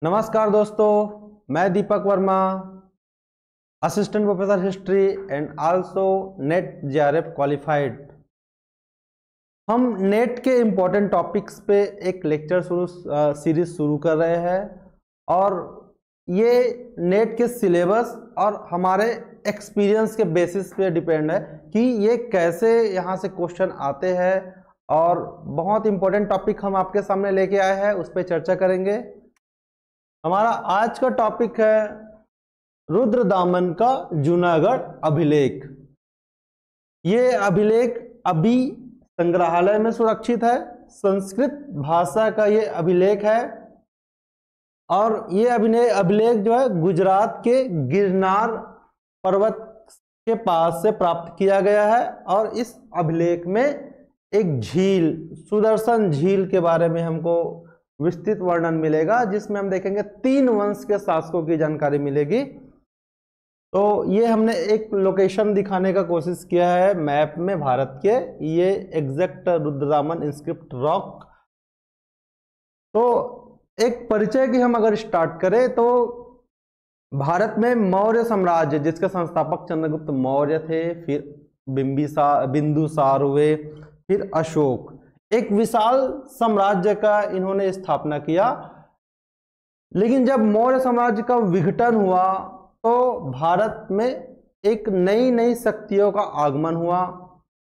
नमस्कार दोस्तों, मैं Deepak Verma, assistant professor history and also NET JRF qualified. हम नेट के इम्पोर्टेंट टॉपिक्स पे एक लेक्चर सीरीज शुरू कर रहे हैं और ये नेट के सिलेबस और हमारे एक्सपीरियंस के बेसिस पे डिपेंड है कि ये कैसे यहाँ से क्वेश्चन आते हैं। और बहुत इम्पोर्टेंट टॉपिक हम आपके सामने लेके आए हैं, उस पर चर्चा करेंगे। हमारा आज का टॉपिक है रुद्रदामन का जूनागढ़ अभिलेख। ये अभिलेख अभी संग्रहालय में सुरक्षित है। संस्कृत भाषा का ये अभिलेख है और ये अभिलेख जो है गुजरात के गिरनार पर्वत के पास से प्राप्त किया गया है। और इस अभिलेख में एक झील, सुदर्शन झील के बारे में हमको विस्तृत वर्णन मिलेगा, जिसमें हम देखेंगे 3 वंश के शासकों की जानकारी मिलेगी। तो ये हमने एक लोकेशन दिखाने का कोशिश किया है मैप में भारत के, ये एग्जैक्ट रुद्रदामन इंस्क्रिप्ट रॉक। तो एक परिचय की हम अगर स्टार्ट करें तो भारत में मौर्य साम्राज्य, जिसके संस्थापक चंद्रगुप्त मौर्य थे, फिर बिंदुसार हुए, फिर अशोक, एक विशाल साम्राज्य का इन्होंने स्थापना किया। लेकिन जब मौर्य साम्राज्य का विघटन हुआ तो भारत में एक नई शक्तियों का आगमन हुआ।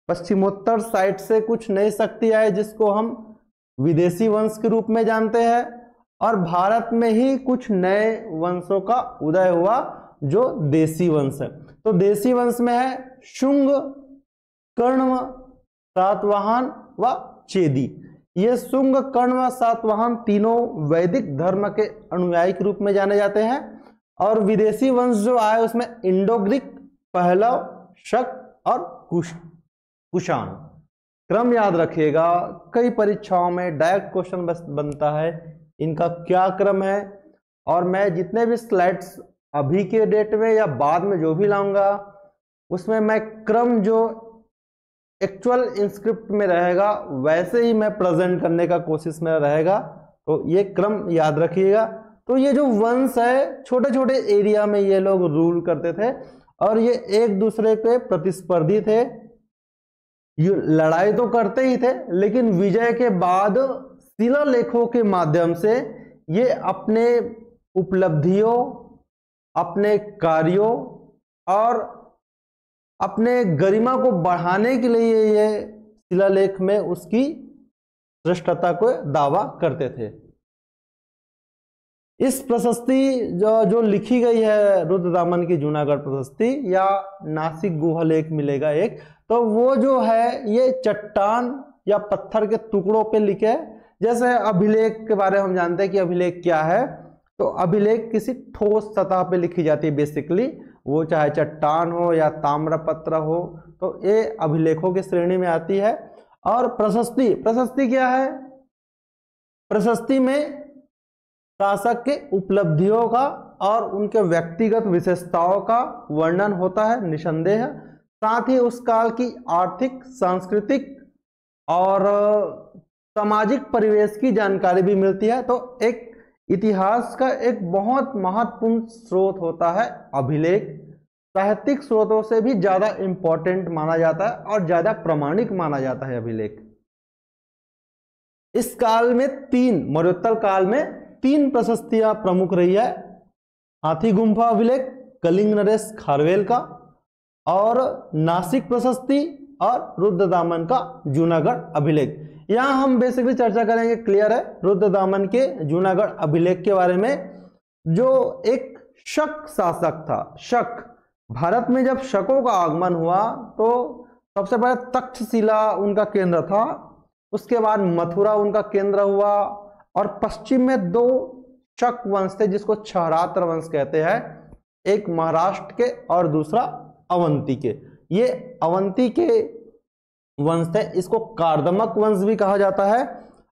पश्चिमोत्तर साइड से कुछ नई शक्ति आई जिसको हम विदेशी वंश के रूप में जानते हैं, और भारत में ही कुछ नए वंशों का उदय हुआ जो देशी वंश है। तो देशी वंश में है शुंग, कर्ण, सातवाहन व चेदी। ये शुंग, कर्ण व सातवाहन तीनों वैदिक धर्म के अनुयायी के रूप में जाने जाते हैं। और विदेशी वंश जो आए उसमें इंडो ग्रीक, पहलव, शक और कुषाण। क्रम याद रखिएगा, कई परीक्षाओं में डायरेक्ट क्वेश्चन बनता है इनका क्या क्रम है। और मैं जितने भी स्लाइड्स अभी के डेट में या बाद में जो भी लाऊंगा उसमें मैं क्रम जो एक्चुअल इंस्क्रिप्ट में रहेगा वैसे ही मैं प्रेजेंट करने का कोशिश में रहेगा। तो ये क्रम याद रखिएगा। तो ये जो वंश है, छोटे छोटे एरिया में ये लोग रूल करते थे और ये एक दूसरे के प्रतिस्पर्धी थे। ये लड़ाई तो करते ही थे, लेकिन विजय के बाद शिलालेखों के माध्यम से ये अपने उपलब्धियों, अपने कार्यों और अपने गरिमा को बढ़ाने के लिए ये शिलालेख में उसकी श्रेष्ठता को दावा करते थे। इस प्रशस्ति जो लिखी गई है रुद्रदामन की जूनागढ़ प्रशस्ति, या नासिक गुहा लेख मिलेगा एक, तो वो जो है ये चट्टान या पत्थर के टुकड़ों पे लिखे। जैसे अभिलेख के बारे में हम जानते हैं कि अभिलेख क्या है, तो अभिलेख किसी ठोस सतह पे लिखी जाती है बेसिकली, वो चाहे चट्टान हो या ताम्रपत्र हो, तो ये अभिलेखों की श्रेणी में आती है। और प्रशस्ति क्या है? प्रशस्ति में शासक के उपलब्धियों का और उनके व्यक्तिगत विशेषताओं का वर्णन होता है निसंदेह। साथ ही उस काल की आर्थिक, सांस्कृतिक और सामाजिक परिवेश की जानकारी भी मिलती है। तो एक इतिहास का एक बहुत महत्वपूर्ण स्रोत होता है अभिलेख। साहित्यिक स्रोतों से भी ज्यादा इंपॉर्टेंट माना जाता है और ज्यादा प्रामाणिक माना जाता है अभिलेख। इस काल में मौर्योत्तर काल में 3 प्रशस्तियां प्रमुख रही है। हाथी गुम्फा अभिलेख कलिंग नरेश खारवेल का, और नासिक प्रशस्ति, और रुद्रदामन का जूनागढ़ अभिलेख। यहां हम बेसिकली चर्चा करेंगे, क्लियर है, रुद्रदामन के जूनागढ़ अभिलेख के बारे में। जो एक शक शासक था, शक, भारत में जब शकों का आगमन हुआ तो सबसे पहले तक्षशिला उनका केंद्र था, उसके बाद मथुरा उनका केंद्र हुआ, और पश्चिम में 2 शक वंश थे जिसको क्षहरात्र वंश कहते हैं, एक महाराष्ट्र के और दूसरा अवंती के। ये अवंती के वंश थे, इसको कार्दमक वंश भी कहा जाता है।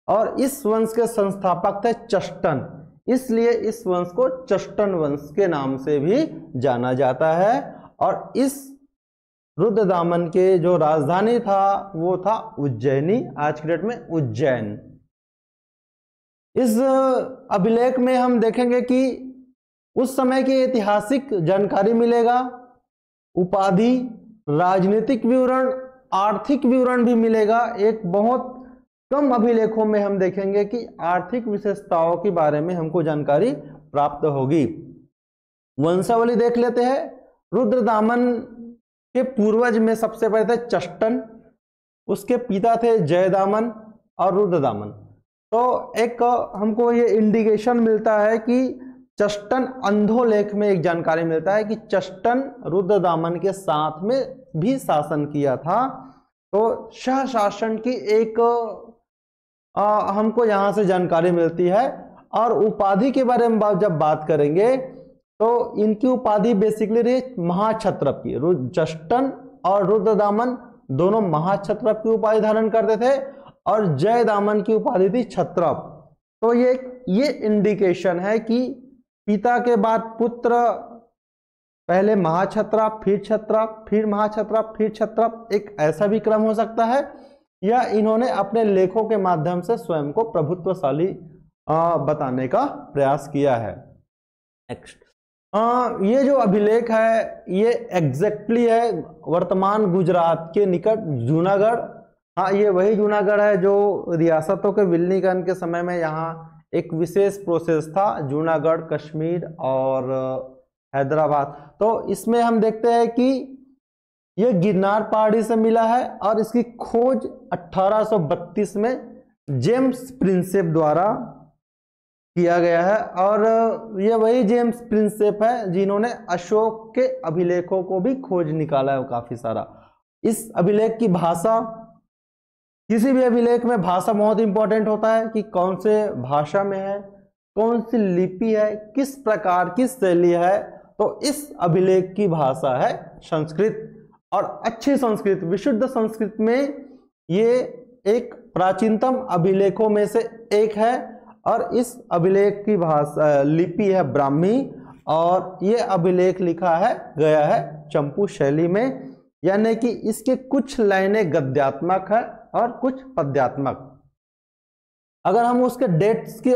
और इस वंश के संस्थापक थे चष्टन, इसलिए इस वंश को चष्टन वंश के नाम से भी जाना जाता है। और इस रुद्रदामन के जो राजधानी था वो था उज्जैनी, आज की डेट में उज्जैन। इस अभिलेख में हम देखेंगे कि उस समय की ऐतिहासिक जानकारी मिलेगा, उपाधि, राजनीतिक विवरण, आर्थिक विवरण भी मिलेगा। एक बहुत कम अभिलेखों में हम देखेंगे कि आर्थिक विशेषताओं के बारे में हमको जानकारी प्राप्त होगी। वंशावली देख लेते हैं। रुद्रदामन के पूर्वज में सबसे पहले थे चष्टन, उसके पिता थे जयदामन और रुद्रदामन। तो एक हमको ये इंडिकेशन मिलता है कि चष्टन, अंधोलेख में एक जानकारी मिलता है कि चष्टन रुद्रदामन के साथ में भी शासन किया था। तो शाह शासन की एक हमको यहाँ से जानकारी मिलती है। और उपाधि के बारे में जब बात करेंगे तो इनकी उपाधि बेसिकली रही महाक्षत्रप की। चष्टन और रुद्रदामन दोनों महाक्षत्रप की उपाधि धारण करते थे और जयदामन की उपाधि थी क्षत्रप। तो ये इंडिकेशन है कि पिता के बाद पुत्र, पहले महाक्षत्रप, फिर क्षत्रप, फिर महाक्षत्रप, फिर क्षत्रप, एक ऐसा भी क्रम हो सकता है, या इन्होंने अपने लेखों के माध्यम से स्वयं को प्रभुत्वशाली बताने का प्रयास किया है। नेक्स्ट, ये जो अभिलेख है ये एग्जैक्टली है वर्तमान गुजरात के निकट जूनागढ़। हाँ, ये वही जूनागढ़ है जो रियासतों के विलीनीकरण के समय में यहाँ एक विशेष प्रोसेस था, जूनागढ़, कश्मीर और हैदराबाद। तो इसमें हम देखते हैं कि ये गिरनार पहाड़ी से मिला है और इसकी खोज 1832 में जेम्स प्रिंसेप द्वारा किया गया है। और ये वही जेम्स प्रिंसेप है जिन्होंने अशोक के अभिलेखों को भी खोज निकाला है काफी सारा। इस अभिलेख की भाषा, किसी भी अभिलेख में भाषा बहुत इंपॉर्टेंट होता है कि कौन से भाषा में है, कौन सी लिपि है, किस प्रकार की शैली है। तो इस अभिलेख की भाषा है संस्कृत, और अच्छी संस्कृत, विशुद्ध संस्कृत में ये एक प्राचीनतम अभिलेखों में से एक है। और इस अभिलेख की भाषा लिपि है ब्राह्मी, और ये अभिलेख लिखा है गया है चंपू शैली में, यानी कि इसके कुछ लाइनें गद्यात्मक है और कुछ पद्यात्मक। अगर हम उसके डेट्स की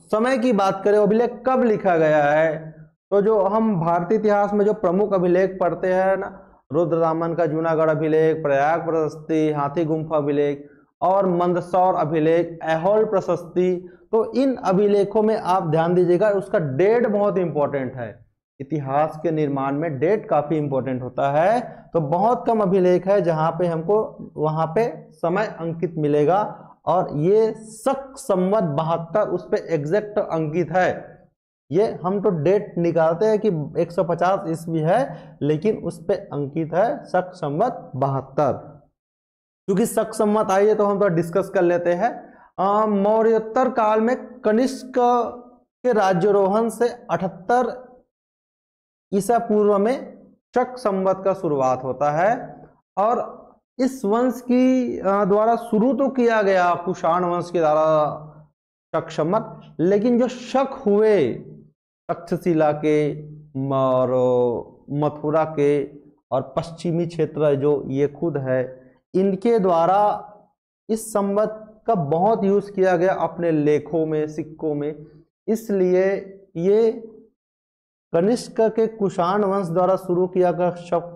समय की बात करें, अभिलेख कब लिखा गया है, तो जो हम भारतीय इतिहास में जो प्रमुख अभिलेख पढ़ते हैं ना, रुद्रदामन का जूनागढ़ अभिलेख, प्रयाग प्रशस्ति, हाथी गुम्फा अभिलेख और मंदसौर अभिलेख, ऐहोल प्रशस्ति, तो इन अभिलेखों में आप ध्यान दीजिएगा उसका डेट बहुत इंपॉर्टेंट है। इतिहास के निर्माण में डेट काफी इंपॉर्टेंट होता है। तो बहुत कम अभिलेख है जहां पे हमको वहां पे समय अंकित मिलेगा, और ये शक संवत 72 उस पे एग्जैक्ट अंकित है। ये हम तो डेट निकालते हैं कि 150 ईस्वी है, लेकिन उस पे अंकित है शक संवत 72। क्योंकि शक संवत आई है तो हम तो डिस्कस कर लेते हैं। मौर्योत्तर काल में कनिष्क के राज्यारोहण से 78 ईसा पूर्व में शक संवत का शुरुआत होता है। और इस वंश की द्वारा शुरू तो किया गया कुषाण वंश के द्वारा शक संवत, लेकिन जो शक हुए तक्षशिला के और मथुरा के और पश्चिमी क्षेत्र जो ये खुद है, इनके द्वारा इस संवत का बहुत यूज किया गया अपने लेखों में, सिक्कों में। इसलिए ये कनिष्क के कुषाण वंश द्वारा शुरू किया गया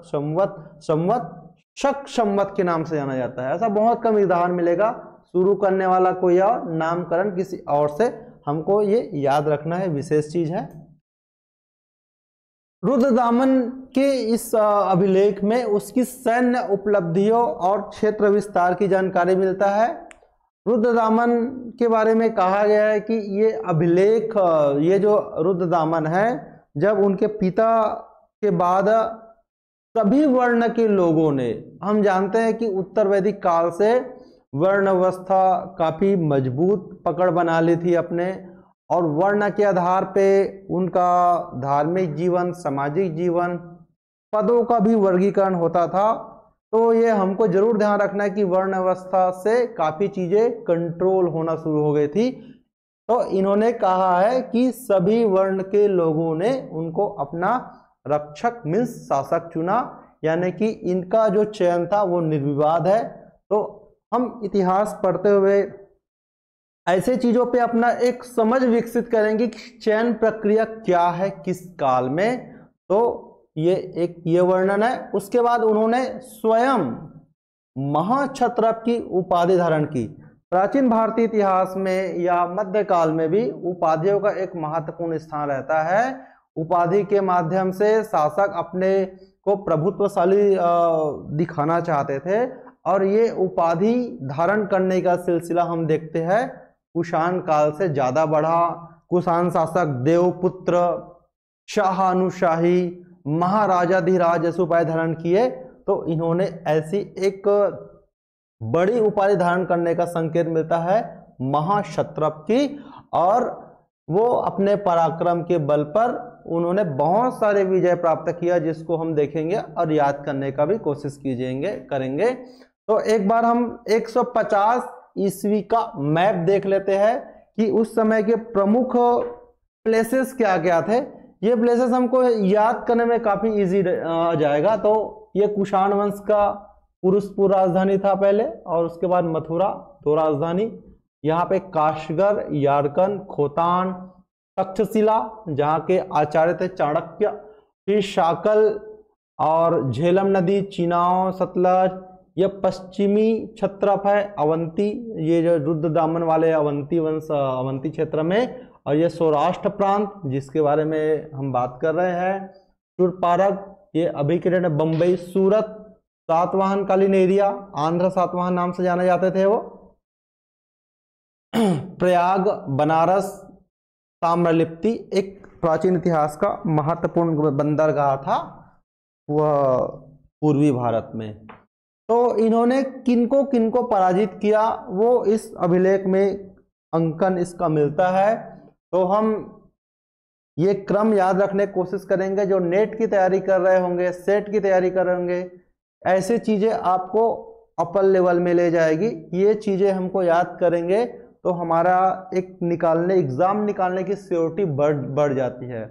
संवत शक संवत के नाम से जाना जाता है। ऐसा बहुत कम उदाहरण मिलेगा, शुरू करने वाला कोई और, नामकरण किसी और से, हमको ये याद रखना है, विशेष चीज है। रुद्रदामन के इस अभिलेख में उसकी सैन्य उपलब्धियों और क्षेत्र विस्तार की जानकारी मिलता है। रुद्रदामन के बारे में कहा गया है कि ये अभिलेख, ये जो रुद्रदामन है, जब उनके पिता के बाद सभी वर्ण के लोगों ने, हम जानते हैं कि उत्तर वैदिक काल से वर्ण अवस्था काफी मजबूत पकड़ बना ली थी अपने, और वर्ण के आधार पे उनका धार्मिक जीवन, सामाजिक जीवन, पदों का भी वर्गीकरण होता था। तो ये हमको जरूर ध्यान रखना है कि वर्ण अवस्था से काफी चीजें कंट्रोल होना शुरू हो गई थी। तो इन्होंने कहा है कि सभी वर्ण के लोगों ने उनको अपना रक्षक मीन्स शासक चुना, यानी कि इनका जो चयन था वो निर्विवाद है। तो हम इतिहास पढ़ते हुए ऐसे चीजों पे अपना एक समझ विकसित करेंगे कि चयन प्रक्रिया क्या है किस काल में। तो ये वर्णन है। उसके बाद उन्होंने स्वयं महाक्षत्रप की उपाधि धारण की। प्राचीन भारतीय इतिहास में या मध्यकाल में भी उपाधियों का एक महत्वपूर्ण स्थान रहता है। उपाधि के माध्यम से शासक अपने को प्रभुत्वशाली दिखाना चाहते थे, और ये उपाधि धारण करने का सिलसिला हम देखते हैं कुषाण काल से ज्यादा बढ़ा। कुषाण शासक देवपुत्र, शाहानुशाही, महाराजाधिराज जैसे उपाधि धारण किए। तो इन्होंने ऐसी एक बड़ी उपाधि धारण करने का संकेत मिलता है महाक्षत्रप की, और वो अपने पराक्रम के बल पर उन्होंने बहुत सारे विजय प्राप्त किया, जिसको हम देखेंगे और याद करने का भी कोशिश करेंगे। तो एक बार हम 150 ईस्वी का मैप देख लेते हैं कि उस समय के प्रमुख प्लेसेस क्या क्या थे। ये प्लेसेस हमको याद करने में काफी इजी आ जाएगा। तो ये कुषाण वंश का पुरुषपुर राजधानी था पहले, और उसके बाद मथुरा, दो राजधानी। यहाँ पे काशगर, यारकन, खोतान, तक्षशिला जहाँ के आचार्य थे चाणक्य, फिर शाकल और झेलम नदी, चिनाव, सतलज। यह पश्चिमी क्षत्रप है अवंती, ये जो रुद्रदामन वाले अवंती वंश अवंती क्षेत्र में। और ये सौराष्ट्र प्रांत जिसके बारे में हम बात कर रहे हैं। शूरपारक, ये अभी के डेट में बंबई, सूरत, सातवाहन कालीन एरिया, आंध्र सातवाहन नाम से जाने जाते थे वो। प्रयाग, बनारस, ताम्रलिप्ति एक प्राचीन इतिहास का महत्वपूर्ण बंदरगाह था वह पूर्वी भारत में। तो इन्होंने किनको किनको पराजित किया वो इस अभिलेख में अंकन इसका मिलता है। तो हम ये क्रम याद रखने की कोशिश करेंगे। जो नेट की तैयारी कर रहे होंगे, सेट की तैयारी कर रहे होंगे, ऐसी चीजें आपको अपर लेवल में ले जाएगी। ये चीजें हमको याद करेंगे तो हमारा एक एग्जाम निकालने की सिक्योरिटी बढ़ जाती है,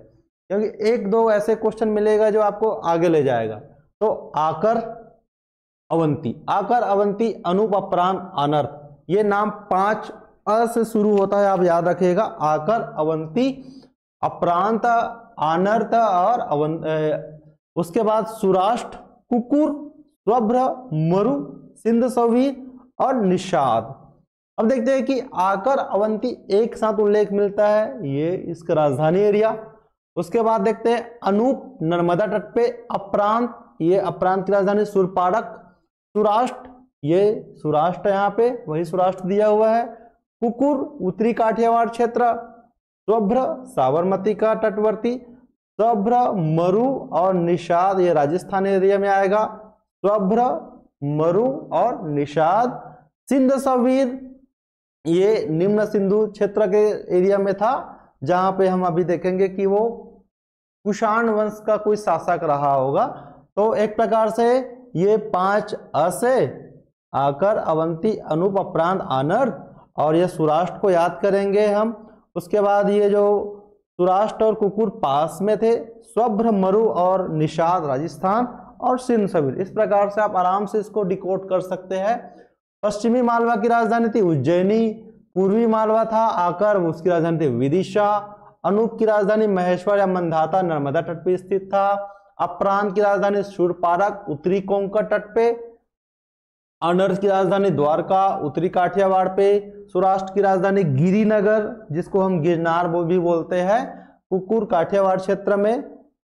क्योंकि एक दो ऐसे क्वेश्चन मिलेगा जो आपको आगे ले जाएगा। तो आकर, अवंती, अनूप, अपरांत, अनर्थ, ये नाम 5 अ से शुरू होता है, आप याद रखिएगा। आकर, अवंती, अपरांत, अनर्थ और उसके बाद सुराष्ट्र, कुकुर, स्वभ्र, मरु, सिंध सवीर और निषाद। अब देखते हैं कि आकर, अवंती एक साथ उल्लेख मिलता है, ये इसका राजधानी एरिया। उसके बाद देखते हैं अनूप, नर्मदा तट पे। अपरांत, ये अपरांत की राजधानी शूरपारक। सुराष्ट्र, ये सुराष्ट्र यहाँ पे वही सुराष्ट्र दिया हुआ है। कुकुर, उत्तरी काठियावाड़ क्षेत्र। स्वभ्र, साबरमती का तटवर्ती। स्वभ्र, मरु और निषाद, ये राजस्थान एरिया में आएगा। स्वभ्र, मरु और निषाद। सिंध सवीर, ये निम्न सिंधु क्षेत्र के एरिया में था, जहां पे हम अभी देखेंगे कि वो कुषाण वंश का कोई शासक रहा होगा। तो एक प्रकार से ये 5 अ से आकर, अवंती, अनूप, अपरांत, अनर्थ और ये सुराष्ट्र को याद करेंगे हम। उसके बाद ये जो सुराष्ट्र और कुकुर पास में थे, स्वभ्र, मरु और निषाद राजस्थान, और सिंध सवीर। इस प्रकार से आप आराम से इसको डिकोड कर सकते हैं। पश्चिमी मालवा की राजधानी थी उज्जैनी। पूर्वी मालवा था आकर, उसकी राजधानी थी विदिशा। अनूप की राजधानी महेश्वर या मंधाता नर्मदा तट पर स्थित था। अपरांत की राजधानी शूरपारक, उत्तरी कोंकण तट पे। अनर्थ की राजधानी द्वारका, उत्तरी काठियावाड़ पे। सौराष्ट्र की राजधानी गिरिनगर, जिसको हम गिरनार भी बोलते हैं, कुकुर काठियावाड़ क्षेत्र में।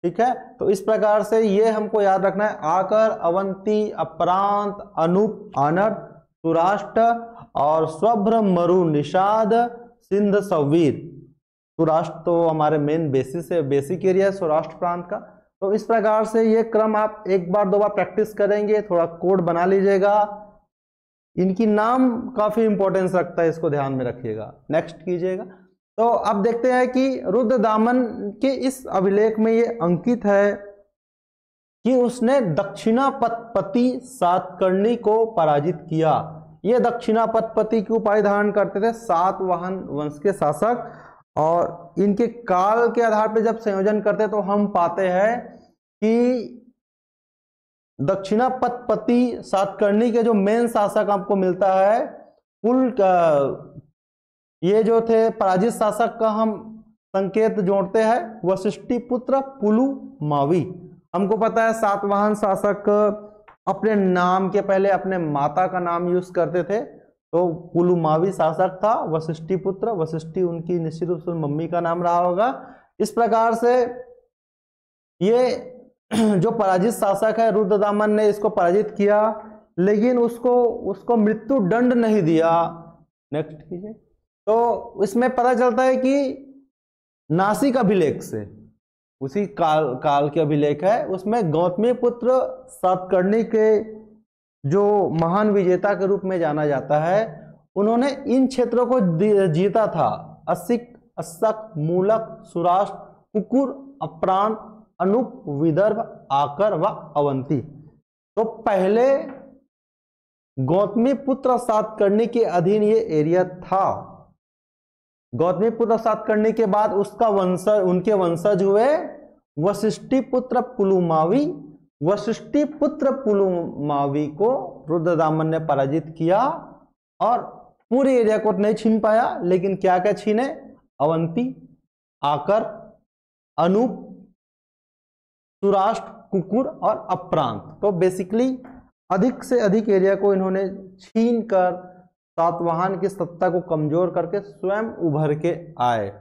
ठीक है, तो इस प्रकार से ये हमको याद रखना है। आकर, अवंती, अपरांत, अनूप, अनर्थ, सौराष्ट्र और स्वभ्र, मरु, निषाद, सिंध सवीर। सौराष्ट्र तो हमारे मेन बेसिक एरिया है सौराष्ट्र प्रांत का। तो इस प्रकार से ये क्रम आप एक बार दो बार प्रैक्टिस करेंगे, थोड़ा कोड बना लीजिएगा। इनकी नाम काफी इंपॉर्टेंस रखता है, इसको ध्यान में रखिएगा। नेक्स्ट कीजिएगा। तो अब देखते हैं कि रुद्रदामन के इस अभिलेख में ये अंकित है कि उसने दक्षिणापतपति सातकर्णी को पराजित किया। ये दक्षिणापतपति की उपाधि धारण करते थे सातवाहन वंश के शासक, और इनके काल के आधार पर जब संयोजन करते तो हम पाते हैं कि दक्षिणापतपति सातकर्णी के जो मेन शासक आपको मिलता है कुल ये जो थे पराजित शासक का हम संकेत जोड़ते हैं वशिष्ठिपुत्र पुलुमावी। हमको पता है सातवाहन शासक अपने नाम के पहले अपने माता का नाम यूज करते थे, तो पुलुमावी शासक था वशिष्ठिपुत्र। वशिष्ठि उनकी निश्चित रूप से मम्मी का नाम रहा होगा। इस प्रकार से ये जो पराजित शासक है रुद्रदामन ने इसको पराजित किया, लेकिन उसको मृत्यु दंड नहीं दिया। नेक्स्ट कीजिए। तो इसमें पता चलता है कि नासिक अभिलेख से, उसी काल के अभिलेख है, उसमें गौतमीपुत्र सातकर्णी के जो महान विजेता के रूप में जाना जाता है, उन्होंने इन क्षेत्रों को जीता था। असिक, अस्सक, मूलक, सुराष्ट्र, कुकुर, अप्राण, अनूप, विदर्भ, आकर व अवंती। तो पहले गौतमीपुत्र सातकर्णी के अधीन ये एरिया था। गौतमीपुत्र सातकर्णी के बाद उसका उनके वंशज हुए वशिष्ठिपुत्र पुलुमावी। वशिष्ठिपुत्र पुलुमावी को रुद्रदामन ने पराजित किया और पूरे एरिया को नहीं छीन पाया, लेकिन क्या क्या छीने? अवंती, आकर, अनूप, सुराष्ट्र, कुकुर और अप्रांत। तो बेसिकली अधिक से अधिक एरिया को इन्होंने छीन कर सातवाहन की सत्ता को कमजोर करके स्वयं उभर के आए।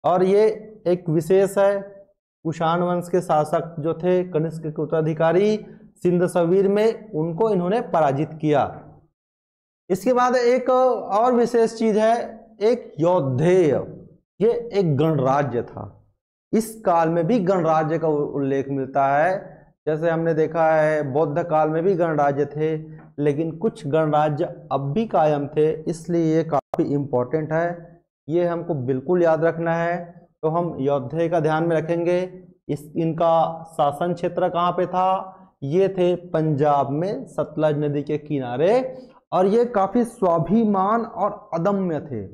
और ये एक विशेष है, कुषाण वंश के शासक जो थे कनिष्क के उत्तराधिकारी सिंध सवीर में, उनको इन्होंने पराजित किया। इसके बाद एक और विशेष चीज है, एक यौधेय। ये एक गणराज्य था। इस काल में भी गणराज्य का उल्लेख मिलता है। जैसे हमने देखा है बौद्ध काल में भी गणराज्य थे, लेकिन कुछ गणराज्य अब भी कायम थे, इसलिए ये काफी इंपॉर्टेंट है, ये हमको बिल्कुल याद रखना है। तो हम यौधेय का ध्यान में रखेंगे। इनका शासन क्षेत्र कहाँ पे था? ये थे पंजाब में सतलज नदी के किनारे, और ये काफी स्वाभिमान और अदम्य थे।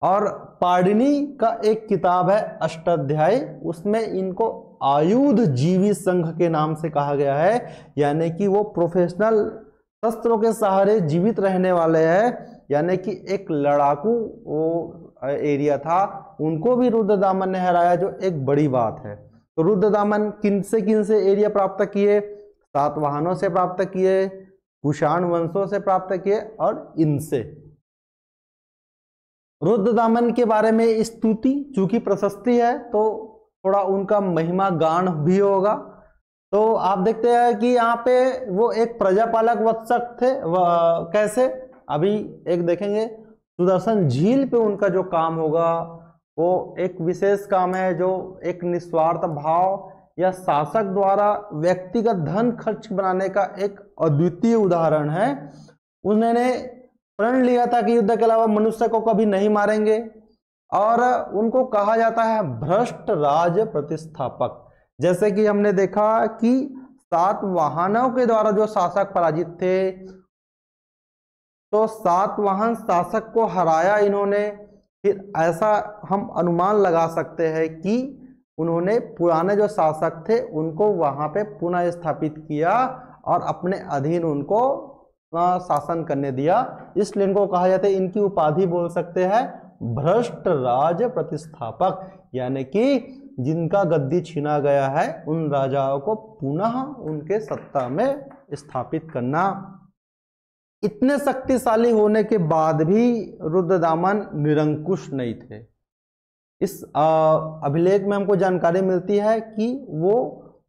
और पाणिनि का एक किताब है अष्टाध्यायी, उसमें इनको आयुध जीवी संघ के नाम से कहा गया है, यानी कि वो प्रोफेशनल शस्त्रों के सहारे जीवित रहने वाले हैं, यानी कि एक लड़ाकू वो एरिया था। उनको भी रुद्रदामन ने हराया, जो एक बड़ी बात है। तो रुद्रदामन किन से एरिया प्राप्त किए? सातवाहनों से प्राप्त किए, कुषाण वंशों से प्राप्त किए, और इनसे। रुद्रदामन के बारे में स्तुति चूंकि प्रशस्ति है, तो थोड़ा उनका महिमा गान भी होगा। तो आप देखते हैं कि यहाँ पे वो एक प्रजापालक वत्सक थे। कैसे? अभी एक देखेंगे, सुदर्शन झील पे उनका जो काम होगा वो एक विशेष काम है, जो एक निस्वार्थ भाव या शासक द्वारा व्यक्तिगत धन खर्च बनाने का एक अद्वितीय उदाहरण है। उन्होंने प्रण लिया था कि युद्ध के अलावा मनुष्य को कभी नहीं मारेंगे, और उनको कहा जाता है भ्रष्ट राज प्रतिस्थापक। जैसे कि हमने देखा कि सातवाहनों के द्वारा जो शासक पराजित थे, तो सातवाहन शासक को हराया इन्होंने। फिर ऐसा हम अनुमान लगा सकते हैं कि उन्होंने पुराने जो शासक थे उनको वहां पे पुनः स्थापित किया और अपने अधीन उनको शासन करने दिया। इसलिए इनको कहा जाता है, इनकी उपाधि बोल सकते हैं भ्रष्ट राज प्रतिस्थापक, यानी कि जिनका गद्दी छीना गया है उन राजाओं को पुनः उनके सत्ता में स्थापित करना। इतने शक्तिशाली होने के बाद भी रुद्रदामन निरंकुश नहीं थे। इस अभिलेख में हमको जानकारी मिलती है कि वो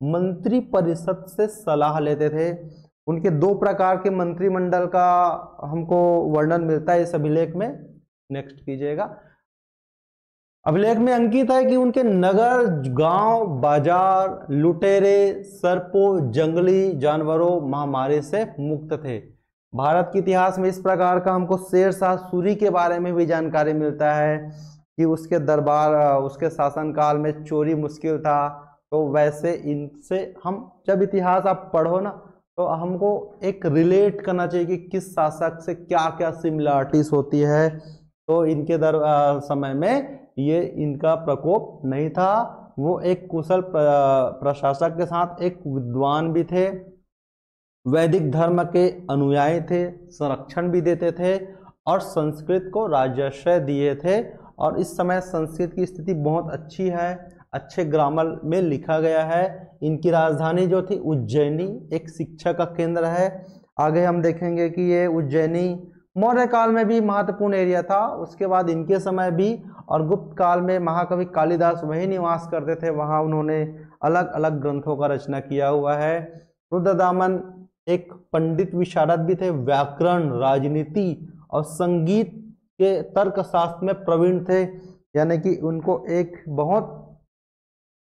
मंत्री परिषद से सलाह लेते थे। उनके दो प्रकार के मंत्रिमंडल का हमको वर्णन मिलता है इस अभिलेख में। नेक्स्ट कीजिएगा। अभिलेख में अंकित है कि उनके नगर, गांव, बाजार, लुटेरे, सर्पों, जंगली जानवरों, महामारी से मुक्त थे। भारत के इतिहास में इस प्रकार का हमको शेर शाह सूरी के बारे में भी जानकारी मिलता है कि उसके दरबार, उसके शासनकाल में चोरी मुश्किल था। तो वैसे इनसे हम जब इतिहास आप पढ़ो ना, तो हमको एक रिलेट करना चाहिए कि किस शासक से क्या क्या सिमिलरिटीज होती है। तो इनके समय में ये इनका प्रकोप नहीं था। वो एक कुशल प्रशासक के साथ एक विद्वान भी थे, वैदिक धर्म के अनुयायी थे, संरक्षण भी देते थे और संस्कृत को राजाश्रय दिए थे। और इस समय संस्कृत की स्थिति बहुत अच्छी है, अच्छे ग्रामर में लिखा गया है। इनकी राजधानी जो थी उज्जैनी, एक शिक्षा का केंद्र है। आगे हम देखेंगे कि ये उज्जैनी मौर्य काल में भी महत्वपूर्ण एरिया था, उसके बाद इनके समय भी, और गुप्त काल में महाकवि कालिदास वही निवास करते थे, वहाँ उन्होंने अलग अलग ग्रंथों का रचना किया हुआ है। रुद्रदामन एक पंडित विशारद भी थे, व्याकरण, राजनीति और संगीत के तर्कशास्त्र में प्रवीण थे, यानी कि उनको एक बहुत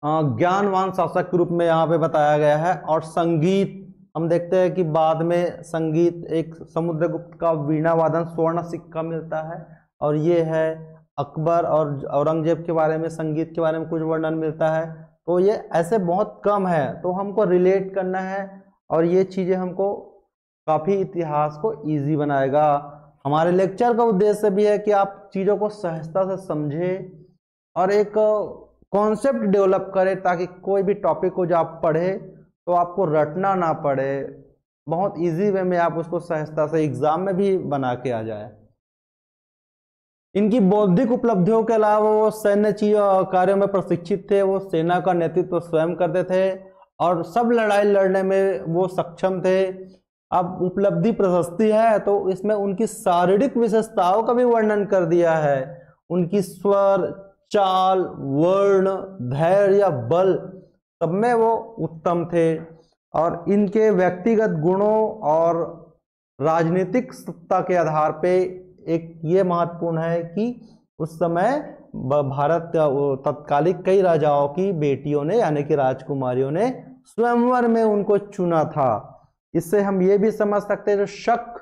ज्ञानवान शासक के रूप में यहाँ पे बताया गया है। और संगीत हम देखते हैं कि बाद में संगीत एक समुद्रगुप्त का वीणा वादन स्वर्ण सिक्का मिलता है, और ये है अकबर और औरंगजेब के बारे में, संगीत के बारे में कुछ वर्णन मिलता है। तो ये ऐसे बहुत कम है, तो हमको रिलेट करना है, और ये चीज़ें हमको काफ़ी इतिहास को ईजी बनाएगा। हमारे लेक्चर का उद्देश्य भी है कि आप चीज़ों को सहजता से समझें और एक कॉन्सेप्ट डेवलप करें, ताकि कोई भी टॉपिक को जो आप पढ़े तो आपको रटना ना पड़े, बहुत इजी वे में आप उसको सहजता से एग्जाम में भी बना के आ जाए। इनकी बौद्धिक उपलब्धियों के अलावा वो सैन्य कार्यों में प्रशिक्षित थे, वो सेना का नेतृत्व स्वयं करते थे और सब लड़ाई लड़ने में वो सक्षम थे। अब उपलब्धि प्रशस्ति है तो इसमें उनकी शारीरिक विशेषताओं का भी वर्णन कर दिया है। उनकी स्वर, चाल, वर्ण, धैर्य या बल सब में वो उत्तम थे। और इनके व्यक्तिगत गुणों और राजनीतिक सत्ता के आधार पे एक ये महत्वपूर्ण है कि उस समय भारत तत्कालिक कई राजाओं की बेटियों ने यानी कि राजकुमारियों ने स्वयंवर में उनको चुना था। इससे हम ये भी समझ सकते हैं जो शक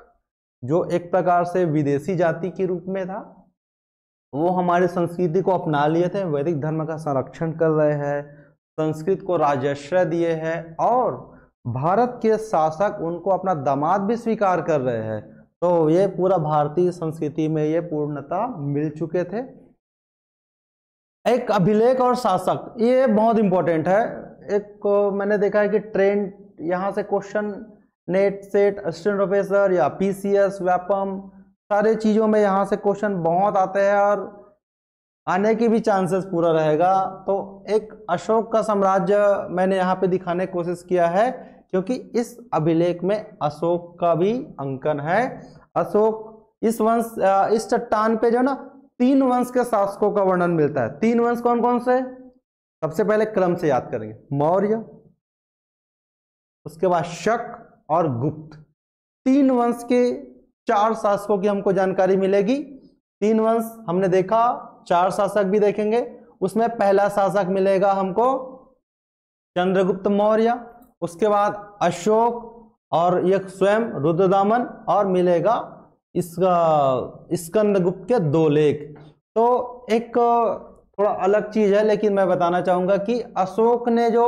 जो एक प्रकार से विदेशी जाति के रूप में था, वो हमारी संस्कृति को अपना लिए थे, वैदिक धर्म का संरक्षण कर रहे हैं, संस्कृत को राजाश्रय दिए हैं और भारत के शासक उनको अपना दामाद भी स्वीकार कर रहे हैं। तो ये पूरा भारतीय संस्कृति में ये पूर्णता मिल चुके थे। एक अभिलेख और शासक, ये बहुत इंपॉर्टेंट है। एक मैंने देखा है कि ट्रेंड यहाँ से question net set assistant professor या पीसीएस व्यापम सारे चीज़ों में यहाँ से क्वेश्चन बहुत आते हैं और आने की भी चांसेस पूरा रहेगा। तो एक अशोक का साम्राज्य मैंने यहाँ पे दिखाने की कोशिश किया है, क्योंकि इस अभिलेख में अशोक का भी अंकन है। अशोक इस वंश, इस चट्टान पे जो ना 3 वंश के शासकों का वर्णन मिलता है। 3 वंश कौन कौन से? सबसे पहले क्रम से याद करेंगे, मौर्य, उसके बाद शक और गुप्त। 3 वंश के 4 शासकों की हमको जानकारी मिलेगी। 3 वंश हमने देखा, 4 शासक भी देखेंगे। उसमें पहला शासक मिलेगा हमको चंद्रगुप्त मौर्य, उसके बाद अशोक और एक स्वयं रुद्रदामन, और मिलेगा इसका स्कंदगुप्त के 2 लेख। तो एक थोड़ा अलग चीज है, लेकिन मैं बताना चाहूंगा कि अशोक ने जो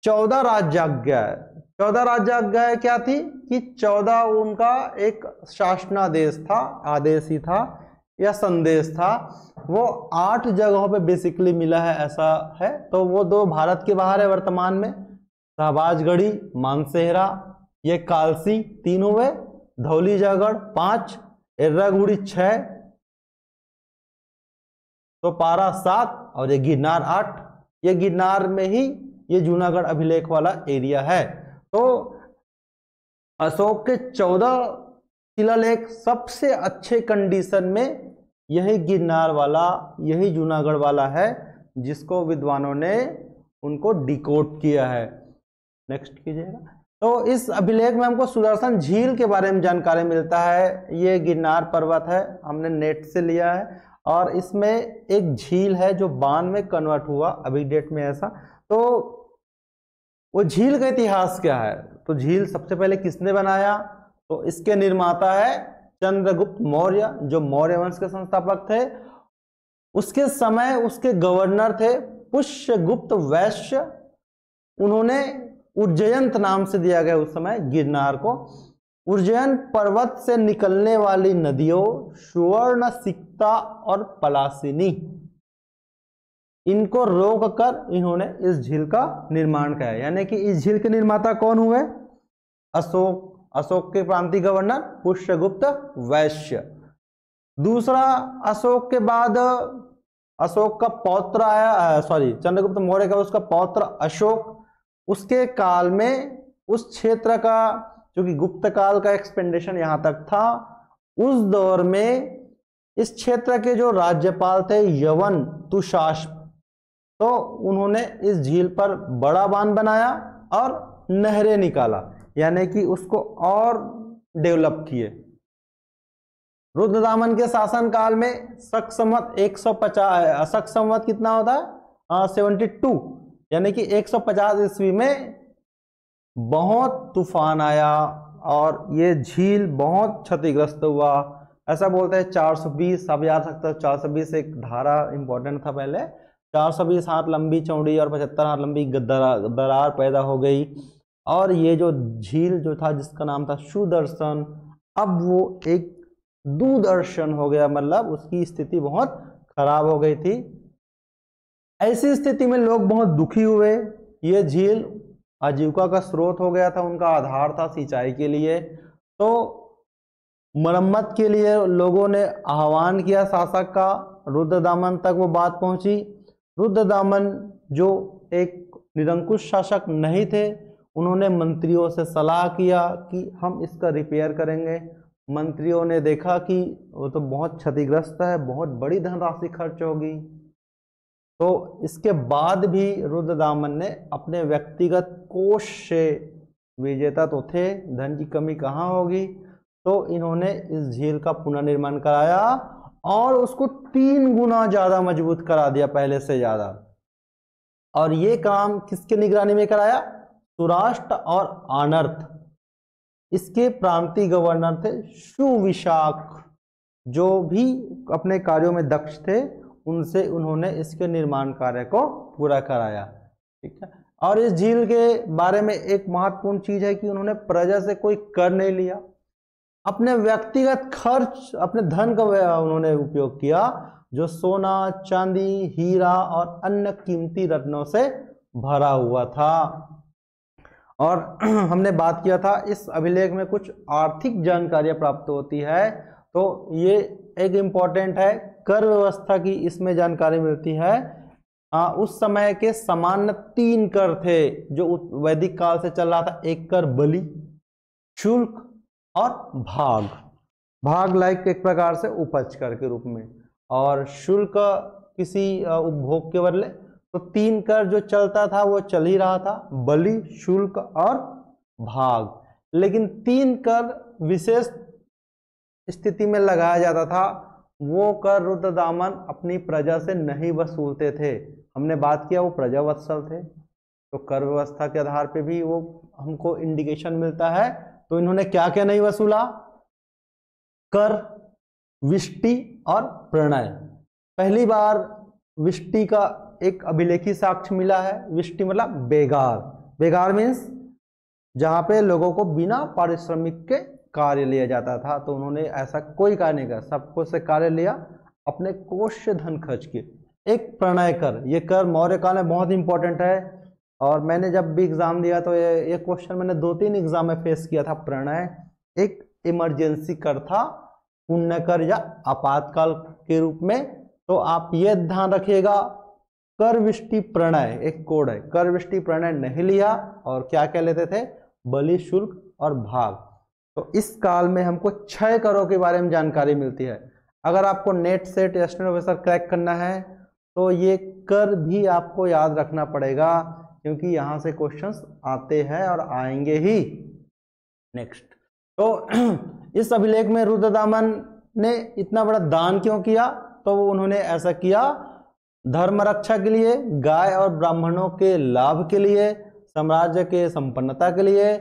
14 राज्याज्ञाएं, 14 राज्याज्ञाएं क्या थी कि 14 उनका एक शासनादेश था, आदेश ही था या संदेश था, वो 8 जगहों पे बेसिकली मिला है, ऐसा है। तो वो 2 भारत के बाहर है वर्तमान में, शाहबाजगढ़ी, मानसेहरा, ये कालसी 3 हुए, धौलीजागढ़ 5, एर्रागुड़ी 6, तो पारा 7 और ये गिरनार 8। ये गिरनार में ही ये जूनागढ़ अभिलेख वाला एरिया है। तो अशोक के 14 शिलालेख सबसे अच्छे कंडीशन में यही गिरनार वाला, यही जूनागढ़ वाला है, जिसको विद्वानों ने उनको डिकोड किया है। नेक्स्ट कीजिएगा। तो इस अभिलेख में हमको सुदर्शन झील के बारे में जानकारी मिलता है। ये गिरनार पर्वत है, हमने नेट से लिया है, और इसमें एक झील है जो बांध में कन्वर्ट हुआ अभी डेट में ऐसा। तो वो झील का इतिहास क्या है? तो झील सबसे पहले किसने बनाया? तो इसके निर्माता है चंद्रगुप्त मौर्य, जो मौर्य वंश के संस्थापक थे। उसके समय उसके गवर्नर थे पुष्यगुप्त वैश्य। उन्होंने उज्जयंत नाम से दिया गया उस समय गिरनार को। उज्जैन पर्वत से निकलने वाली नदियों सुवर्ण, सिक्ता और पलासिनी, इनको रोककर इन्होंने इस झील का निर्माण किया। यानी कि इस झील के निर्माता कौन हुए? अशोक। अशोक के प्रांतीय गवर्नर पुष्यगुप्त वैश्य। दूसरा, अशोक के बाद अशोक का पौत्र आया, चंद्रगुप्त मौर्य का उसका पौत्र अशोक। उसके काल में उस क्षेत्र का, क्योंकि गुप्त काल का एक्सपेंडेशन यहां तक था, उस दौर में इस क्षेत्र के जो राज्यपाल थे यवन तुषाश्व, तो उन्होंने इस झील पर बड़ा बांध बनाया और नहरें निकाला, यानी कि उसको और डेवलप किए। रुद्रदामन के शासन काल में शक संवत 150, शक संवत कितना होता है 72, यानी कि 150 ईस्वी में बहुत तूफान आया और ये झील बहुत क्षतिग्रस्त हुआ। ऐसा बोलते हैं 420, आप याद सकते हो 420 एक धारा इंपॉर्टेंट था पहले, 420 हाथ लंबी चौड़ी और 75 हाथ लंबी दरार पैदा हो गई। और ये जो झील जो था जिसका नाम था सुदर्शन, अब वो एक दूरदर्शन हो गया, मतलब उसकी स्थिति बहुत खराब हो गई थी। ऐसी स्थिति में लोग बहुत दुखी हुए। ये झील आजीविका का स्रोत हो गया था, उनका आधार था सिंचाई के लिए। तो मरम्मत के लिए लोगों ने आह्वान किया शासक का, रुद्रदामन तक वो बात पहुंची। रुद्रदामन जो एक निरंकुश शासक नहीं थे, उन्होंने मंत्रियों से सलाह किया कि हम इसका रिपेयर करेंगे। मंत्रियों ने देखा कि वो तो बहुत क्षतिग्रस्त है, बहुत बड़ी धनराशि खर्च होगी। तो इसके बाद भी रुद्रदामन ने अपने व्यक्तिगत कोष से, विजेता तो थे, धन की कमी कहाँ होगी, तो इन्होंने इस झील का पुनर्निर्माण कराया और उसको 3 गुना ज्यादा मजबूत करा दिया पहले से ज्यादा। और ये काम किसके निगरानी में कराया? सुराष्ट्र और आनर्थ, इसके प्रांतीय गवर्नर थे सुविशाख, जो भी अपने कार्यों में दक्ष थे, उनसे उन्होंने इसके निर्माण कार्य को पूरा कराया। ठीक है। और इस झील के बारे में एक महत्वपूर्ण चीज है कि उन्होंने प्रजा से कोई कर नहीं लिया, अपने व्यक्तिगत खर्च, अपने धन का उन्होंने उपयोग किया, जो सोना, चांदी, हीरा और अन्य कीमती रत्नों से भरा हुआ था। और हमने बात किया था इस अभिलेख में कुछ आर्थिक जानकारियां प्राप्त होती है, तो ये एक इम्पॉर्टेंट है, कर व्यवस्था की इसमें जानकारी मिलती है। उस समय के सामान्य 3 कर थे जो वैदिक काल से चल रहा था। एक कर बलि, शुल्क और भाग। भाग लाइक एक प्रकार से उपज कर के रूप में, और शुल्क किसी उपभोग के बदले। तो 3 कर जो चलता था वो चल ही रहा था, बलि, शुल्क और भाग। लेकिन 3 कर विशेष स्थिति में लगाया जाता था, वो कर रुद्रदामन अपनी प्रजा से नहीं वसूलते थे। हमने बात किया वो प्रजा वत्सल थे, तो कर व्यवस्था के आधार पे भी वो हमको इंडिकेशन मिलता है। तो इन्होंने क्या क्या नहीं वसूला? कर, विष्टि और प्रणय। पहली बार विष्टि का एक अभिलेखी साक्ष्य मिला है। विष्टि मतलब बेगार, बेगार मीन्स जहां पे लोगों को बिना पारिश्रमिक के कार्य लिया जाता था। तो उन्होंने ऐसा कोई कार्य नहीं किया, सबको से कार्य लिया, अपने कोष से धन खर्च किए। एक प्रणय कर, ये कर मौर्य काल में बहुत इंपॉर्टेंट है, और मैंने जब भी एग्जाम दिया तो ये क्वेश्चन मैंने 2-3 एग्जाम में फेस किया था। प्रणय एक इमरजेंसी कर था, पुण्य कर या आपातकाल के रूप में। तो आप ये ध्यान रखिएगा, कर विष्टि प्रणय एक कोड है। कर विष्टि प्रणय नहीं लिया, और क्या क्या लेते थे? बलि, शुल्क और भाग। तो इस काल में हमको 6 करों के बारे में जानकारी मिलती है। अगर आपको नेट सेट या स्टेनोग्राफर क्रैक करना है तो ये कर भी आपको याद रखना पड़ेगा, क्योंकि यहां से क्वेश्चंस आते हैं और आएंगे ही। नेक्स्ट, तो इस अभिलेख में रुद्रदामन ने इतना बड़ा दान क्यों किया? तो उन्होंने ऐसा किया धर्म रक्षा के लिए, गाय और ब्राह्मणों के लाभ के लिए, साम्राज्य के संपन्नता के लिए।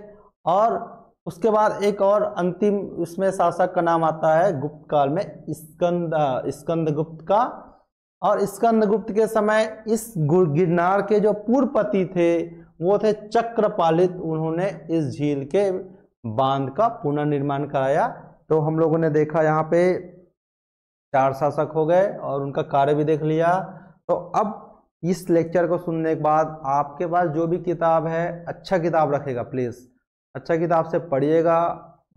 और उसके बाद एक और अंतिम इसमें शासक का नाम आता है गुप्त काल में, स्कंदगुप्त का। और स्कंदगुप्त के समय इस गिरनार के जो पूर्वपति थे वो थे चक्रपालित। उन्होंने इस झील के बांध का पुनर्निर्माण कराया। तो हम लोगों ने देखा यहाँ पे 4 शासक हो गए और उनका कार्य भी देख लिया। तो अब इस लेक्चर को सुनने के बाद आपके पास जो भी किताब है, अच्छा किताब रखेगा प्लीज, अच्छा किताब से पढ़िएगा,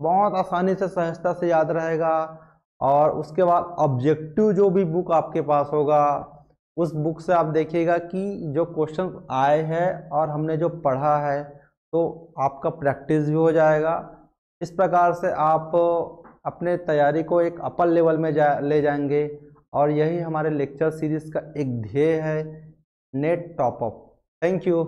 बहुत आसानी से सहजता से याद रहेगा। और उसके बाद ऑब्जेक्टिव जो भी बुक आपके पास होगा उस बुक से आप देखिएगा कि जो क्वेश्चन आए हैं और हमने जो पढ़ा है तो आपका प्रैक्टिस भी हो जाएगा। इस प्रकार से आप अपने तैयारी को एक अपर लेवल में ले जाएंगे और यही हमारे लेक्चर सीरीज का एक ध्येय है, नेट टॉपअप। Thank you.